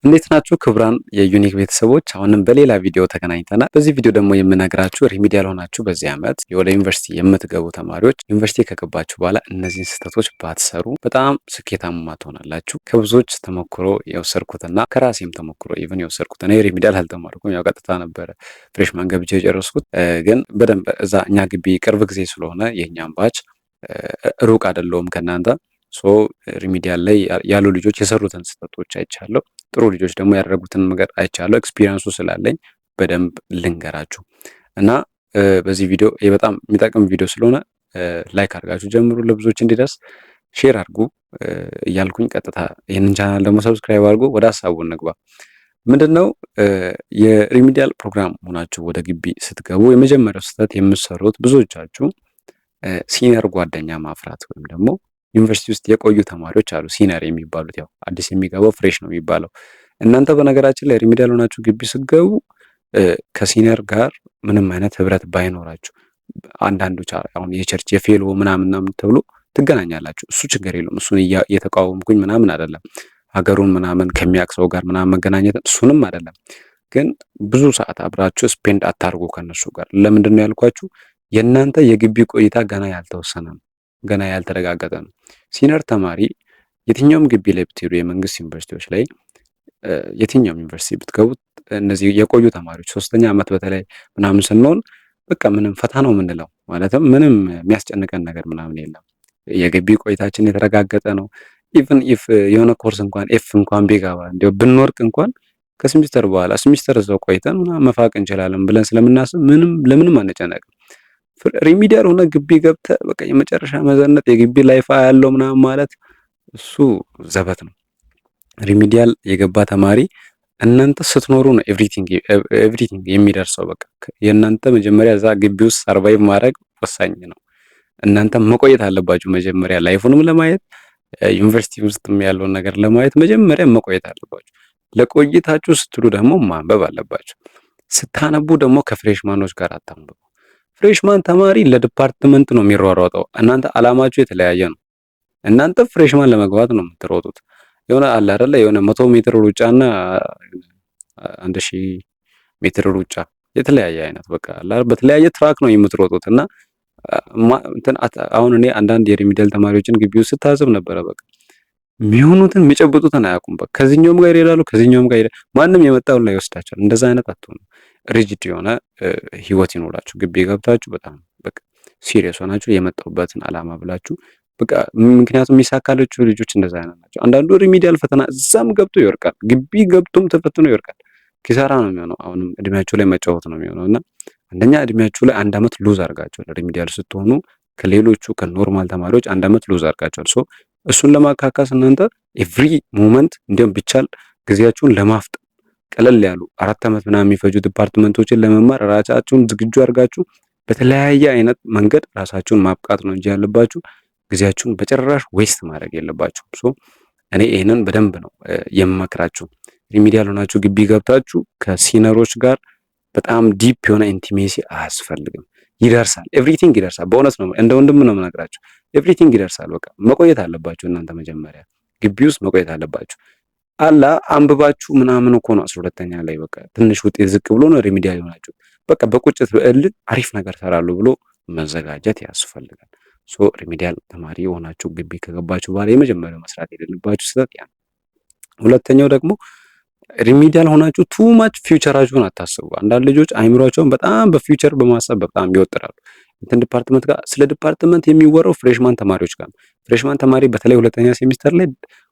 እንዴት ናችሁ ክቡራን የዩኒክ ቤተሰቦች? አሁንም በሌላ ቪዲዮ ተገናኝተናል። በዚህ ቪዲዮ ደግሞ የምነግራችሁ ሪሚዲያል ሆናችሁ በዚህ ዓመት ወደ ዩኒቨርሲቲ የምትገቡ ተማሪዎች ዩኒቨርሲቲ ከገባችሁ በኋላ እነዚህን ስህተቶች ባትሰሩ በጣም ስኬታማ ትሆናላችሁ። ከብዙዎች ተሞክሮ የወሰድኩትና ከራሴም ተሞክሮ ኢቭን የወሰድኩት እኔ ሪሚዲያል አልተማርኩም፣ ያው ቀጥታ ነበረ ፍሬሽማን ገብቼ የጨረስኩት። ግን በደንብ እዛ እኛ ግቢ ቅርብ ጊዜ ስለሆነ የእኛም ባች ሩቅ አይደለውም ከእናንተ ሪሚዲያል ላይ ያሉ ልጆች የሰሩትን ስህተቶች አይቻለሁ። ጥሩ ልጆች ደግሞ ያደረጉትን ነገር አይቻለሁ። ኤክስፒሪየንሱ ስላለኝ በደንብ ልንገራችሁ እና በዚህ ቪዲዮ በጣም የሚጠቅም ቪዲዮ ስለሆነ ላይክ አድርጋችሁ ጀምሩ፣ ለብዙዎች እንዲደርስ ሼር አድርጉ እያልኩኝ ቀጥታ ይህንን ቻናል ደግሞ ሰብስክራይብ አድርጉ። ወደ ሀሳቡ እንግባ። ምንድነው የሪሚዲያል ፕሮግራም ሆናችሁ ወደ ግቢ ስትገቡ የመጀመሪያው ስህተት የምትሰሩት ብዙዎቻችሁ ሲኒየር ጓደኛ ማፍራት ወይም ደግሞ ዩኒቨርሲቲ ውስጥ የቆዩ ተማሪዎች አሉ ሲኒየር የሚባሉት፣ ያው አዲስ የሚገባው ፍሬሽ ነው የሚባለው። እናንተ በነገራችን ላይ ሪሚዲያል ሆናችሁ ግቢ ስትገቡ ከሲኒየር ጋር ምንም አይነት ህብረት ባይኖራችሁ አንዳንዶች አሁን የቸርች የፌሎ ምናምን ተብሎ ትገናኛላችሁ። እሱ ችግር የለውም። እሱን እየተቃወምኩኝ ምናምን አይደለም። ሀገሩን ምናምን ከሚያውቅ ሰው ጋር ምናምን መገናኘት እሱንም አይደለም። ግን ብዙ ሰዓት አብራችሁ ስፔንድ አታርጉ ከነሱ ጋር። ለምንድን ነው ያልኳችሁ? የእናንተ የግቢ ቆይታ ገና ያልተወሰነ ነው፣ ገና ያልተረጋገጠ ነው። ሲኒየር ተማሪ የትኛውም ግቢ ላይ ብትሄዱ የመንግስት ዩኒቨርሲቲዎች ላይ የትኛውም ዩኒቨርሲቲ ብትገቡት እነዚህ የቆዩ ተማሪዎች ሶስተኛ ዓመት በተለይ ምናምን ስንሆን በቃ ምንም ፈታ ነው የምንለው፣ ማለትም ምንም የሚያስጨንቀን ነገር ምናምን የለም። የግቢ ቆይታችን የተረጋገጠ ነው። ኢቭን ኢፍ የሆነ ኮርስ እንኳን ኤፍ እንኳን ቢገባ እንዲያው ብንወርቅ እንኳን ከሴሚስተር በኋላ ሴሚስተር እዛው ቆይተን ምናምን መፋቅ እንችላለን ብለን ስለምናስብ ለምንም አንጨነቅም። ሪሚዲያል ሆነ ግቢ ገብተ በቃ የመጨረሻ መዘነጥ የግቢ ላይፍ ያለው ምናምን ማለት እሱ ዘበት ነው። ሪሚዲያል የገባ ተማሪ እናንተ ስትኖሩ ነው ኤቭሪቲንግ የሚደርሰው። በቃ የእናንተ መጀመሪያ እዛ ግቢ ውስጥ ሰርቫይቭ ማድረግ ወሳኝ ነው። እናንተ መቆየት አለባችሁ መጀመሪያ ላይፉንም ለማየት ዩኒቨርሲቲ ውስጥም ያለውን ነገር ለማየት መጀመሪያ መቆየት አለባችሁ። ለቆይታችሁ ስትሉ ደግሞ ማንበብ አለባችሁ። ስታነቡ ደግሞ ከፍሬሽማኖች ጋር አታንብቡ። ፍሬሽማን ተማሪ ለዲፓርትመንት ነው የሚሯሯጠው። እናንተ አላማችሁ የተለያየ ነው። እናንተ ፍሬሽማን ለመግባት ነው የምትሮጡት። የሆነ አለ አይደለ የሆነ 100 ሜትር ሩጫና 1000 ሜትር ሩጫ የተለያየ አይነት በቃ በተለያየ ትራክ ነው የምትሮጡት። እና አሁን እኔ አንዳንድ የሪሚዲያል ተማሪዎችን ግቢ ውስጥ ስታዘብ ነበረ። በቃ የሚሆኑትን የሚጨብጡትን አያውቁም። በቃ ከዚህኛውም ጋር ይሄዳሉ፣ ከዚህኛውም ጋር ይሄዳሉ። ማንም የመጣውን ላይ ይወስዳቸዋል። እንደዛ አይነት አትሆኑ። ሪጂድ የሆነ ህይወት ይኖራችሁ። ግቢ ገብታችሁ በጣም በቃ ሲሪየስ ሆናችሁ የመጣሁበትን አላማ ብላችሁ በቃ ምክንያቱም የሚሳካላችሁ ልጆች እንደዛ አይነት ናቸው። አንዳንዱ ሪሚዲያል ፈተና እዛም ገብቶ ይወርቃል፣ ግቢ ገብቶም ተፈትኖ ይወርቃል። ኪሳራ ነው የሚሆነው። አሁንም እድሜያችሁ ላይ መጫወት ነው የሚሆነው። እና አንደኛ እድሜያችሁ ላይ 1 ዓመት ሉዝ አድርጋችኋል። ሪሚዲያል ስትሆኑ ከሌሎቹ ከኖርማል ተማሪዎች 1 ዓመት ሉዝ አድርጋችኋል። እሱን ለማካካስ እናንተ ኤቭሪ ሞመንት እንዲሁም ቢቻል ጊዜያችሁን ለማፍጠን ቀለል ያሉ 4 ዓመት ምናምን የሚፈጁ ዲፓርትመንቶችን ለመማር ራሳችሁን ዝግጁ አድርጋችሁ በተለያየ አይነት መንገድ ራሳችሁን ማብቃት ነው እንጂ ያለባችሁ ጊዜያችሁን በጭራሽ ዌስት ማድረግ የለባችሁም። እኔ ይሄንን በደንብ ነው የምመክራችሁ። ሪሚዲያል ሆናችሁ ግቢ ገብታችሁ ከሲነሮች ጋር በጣም ዲፕ የሆነ ኢንቲሜሲ አያስፈልግም። ይደርሳል፣ ኤቭሪቲንግ ይደርሳል። በእውነት ነው እንደ ወንድም ነው የምነግራችሁ። ኤቭሪቲንግ ይደርሳል። በቃ መቆየት አለባችሁ። እናንተ መጀመሪያ ግቢ ውስጥ መቆየት አለባችሁ። አላ አንብባችሁ ምናምን እኮ ነው 12ኛ ላይ በቃ ትንሽ ውጤት ዝቅ ብሎ ነው ሪሚዲያል ይሆናችሁ። በቃ በቁጭት በእልህ አሪፍ ነገር ሰራሉ ብሎ መዘጋጀት ያስፈልጋል። ሪሚዲያል ተማሪ የሆናችሁ ግቢ ከገባችሁ በኋላ የመጀመሪያው መስራት የሌለባችሁ ስህተት ያ ነው። ሁለተኛው ደግሞ ሪሚዲያል ሆናችሁ ቱ ማች ፊውቸራችሁን አታስቡ። አንዳንድ ልጆች አይምሯቸውን በጣም በፊውቸር በማሰብ በጣም ይወጥራሉ። እንትን ዲፓርትመንት ጋር ስለ ዲፓርትመንት የሚወራው ፍሬሽማን ተማሪዎች ጋር ነው። ፍሬሽማን ተማሪ በተለይ ሁለተኛ ሴሚስተር ላይ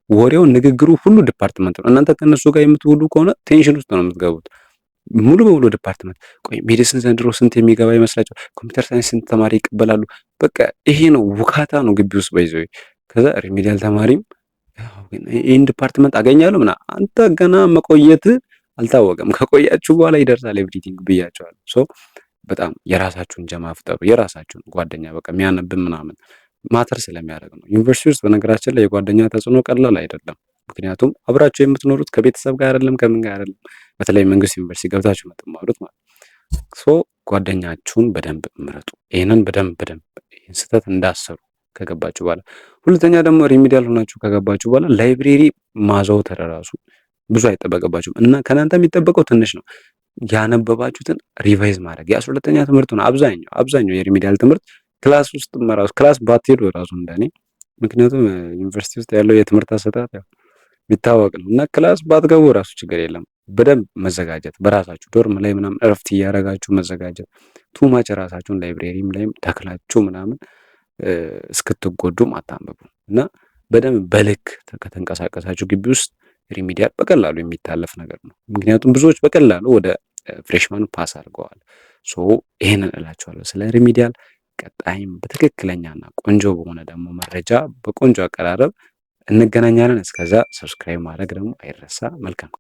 ወሬው ንግግሩ ሁሉ ዲፓርትመንት ነው። እናንተ ከነሱ ጋር የምትውሉ ከሆነ ቴንሽን ውስጥ ነው የምትገቡት። ሙሉ በሙሉ ዲፓርትመንት። ቆይ ሜዲሲን ዘንድሮ ስንት የሚገባ ይመስላችኋል? ኮምፒውተር ሳይንስ ስንት ተማሪ ይቀበላሉ? በቃ ይሄ ነው ውካታ ነው ግቢ ውስጥ በይዘው። ከዛ ሪሚዲያል ተማሪም ይህን ዲፓርትመንት አገኛለሁ ምናምን። አንተ ገና መቆየት አልታወቀም። ከቆያችሁ በኋላ ይደርሳል ኤቭሪቲንግ ብያቸዋለሁ። በጣም የራሳችሁን ጀማ ፍጠሩ። የራሳችሁን ጓደኛ በቃ የሚያነብን ምናምን ማተር ስለሚያደርግ ነው። ዩኒቨርሲቲ ውስጥ በነገራችን ላይ የጓደኛ ተጽዕኖ ቀላል አይደለም። ምክንያቱም አብራችሁ የምትኖሩት ከቤተሰብ ጋር አይደለም፣ ከምን ጋር አይደለም። በተለይ መንግስት ዩኒቨርሲቲ ገብታችሁ የምትማሩት ማለት ጓደኛችሁን በደንብ ምረጡ። ይህንን በደንብ ይህን ስህተት እንዳሰሩ ከገባችሁ በኋላ። ሁለተኛ ደግሞ ሪሚዲያል ሆናችሁ ከገባችሁ በኋላ ላይብሬሪ ማዘውተር ራሱ ብዙ አይጠበቅባችሁም እና ከእናንተ የሚጠበቀው ትንሽ ነው። ያነበባችሁትን ሪቫይዝ ማድረግ የ12ኛ ትምህርት ነው። አብዛኛው የሪሚዲያል ትምህርት ክላስ ውስጥ ራሱ ክላስ ባትሄዱ ራሱ እንደኔ፣ ምክንያቱም ዩኒቨርሲቲ ውስጥ ያለው የትምህርት አሰጣጥ የሚታወቅ ነው እና ክላስ ባትገቡ ራሱ ችግር የለም። በደንብ መዘጋጀት በራሳችሁ ዶርም ላይ ምናምን እረፍት እያደረጋችሁ መዘጋጀት። ቱማች ራሳችሁን ላይብሬሪም ላይም ተክላችሁ ምናምን እስክትጎዱም አታንብቡ እና በደንብ በልክ ከተንቀሳቀሳችሁ ግቢ ውስጥ ሪሚዲያል በቀላሉ የሚታለፍ ነገር ነው። ምክንያቱም ብዙዎች በቀላሉ ወደ ፍሬሽማን ፓስ አድርገዋል። ሶ ይሄንን እላችኋለሁ ስለ ሪሚዲያል። ቀጣይም በትክክለኛና ቆንጆ በሆነ ደግሞ መረጃ በቆንጆ አቀራረብ እንገናኛለን። እስከዛ ሰብስክራይብ ማድረግ ደግሞ አይረሳ። መልካም